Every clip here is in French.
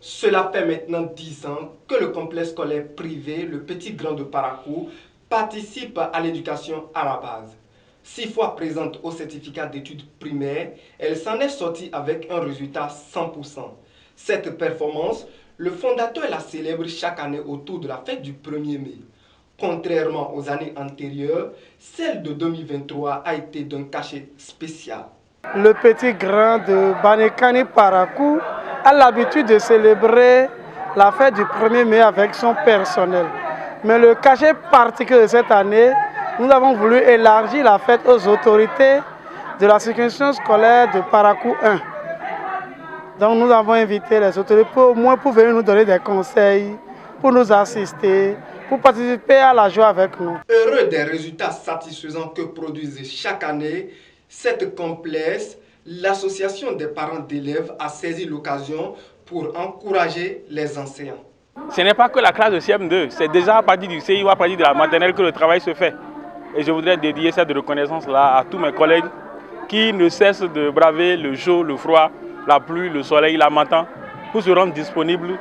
Cela fait maintenant 10 ans que le complexe scolaire privé, le Petit Grand de Parakou, participe à l'éducation à la base. 6 fois présente au certificat d'études primaires, elle s'en est sortie avec un résultat 100%. Cette performance, le fondateur la célèbre chaque année autour de la fête du 1er mai. Contrairement aux années antérieures, celle de 2023 a été d'un cachet spécial. Le Petit Grand de Banekani Parakou a l'habitude de célébrer la fête du 1er mai avec son personnel. Mais le cachet particulier de cette année, nous avons voulu élargir la fête aux autorités de la circonscription scolaire de Parakou 1. Donc nous avons invité les autorités au moins pour venir nous donner des conseils, pour nous assister, pour participer à la joie avec nous. Heureux des résultats satisfaisants que produisent chaque année cette complexe, l'association des parents d'élèves a saisi l'occasion pour encourager les enseignants. Ce n'est pas que la classe de CM2, c'est déjà à partir du CI ou à partir de la maternelle que le travail se fait. Et je voudrais dédier cette reconnaissance-là à tous mes collègues qui ne cessent de braver le chaud, le froid, la pluie, le soleil, la matin, pour se rendre disponibles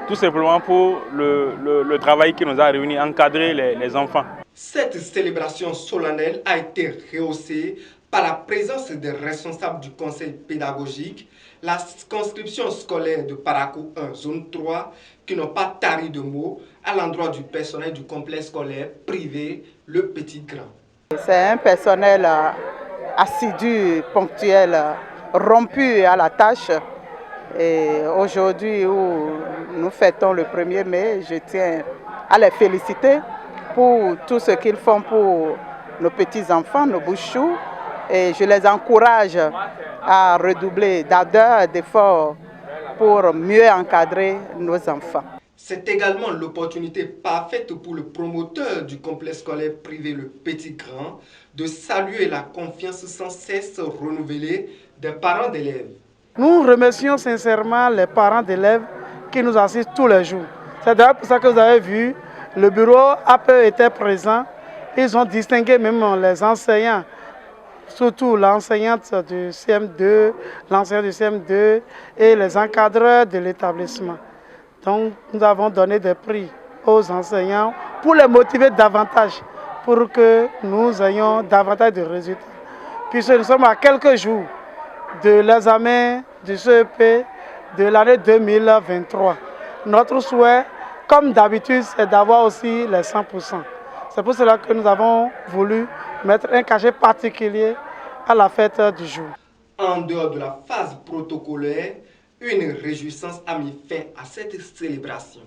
tout simplement pour le travail qui nous a réunis, encadrer les enfants. Cette célébration solennelle a été rehaussée par la présence des responsables du conseil pédagogique, la circonscription scolaire de Parakou 1, zone 3, qui n'ont pas tari de mots à l'endroit du personnel du complexe scolaire privé, le Petit Grand. C'est un personnel assidu, ponctuel, rompu à la tâche. Et aujourd'hui où nous fêtons le 1er mai, je tiens à les féliciter pour tout ce qu'ils font pour nos petits-enfants, nos bouchous. Et je les encourage à redoubler d'ardeur, d'efforts pour mieux encadrer nos enfants. C'est également l'opportunité parfaite pour le promoteur du complexe scolaire privé Le Petit Grand de saluer la confiance sans cesse renouvelée des parents d'élèves. Nous remercions sincèrement les parents d'élèves qui nous assistent tous les jours. C'est d'ailleurs pour ça que vous avez vu, le bureau AP était présent. Ils ont distingué même les enseignants, surtout l'enseignante du CM2, l'enseignant du CM2 et les encadreurs de l'établissement. Donc nous avons donné des prix aux enseignants pour les motiver davantage, pour que nous ayons davantage de résultats. Puisque nous sommes à quelques jours de l'examen du CEP de l'année 2023. Notre souhait, comme d'habitude, c'est d'avoir aussi les 100%. C'est pour cela que nous avons voulu mettre un cachet particulier à la fête du jour. En dehors de la phase protocolaire, une réjouissance a mis fin à cette célébration.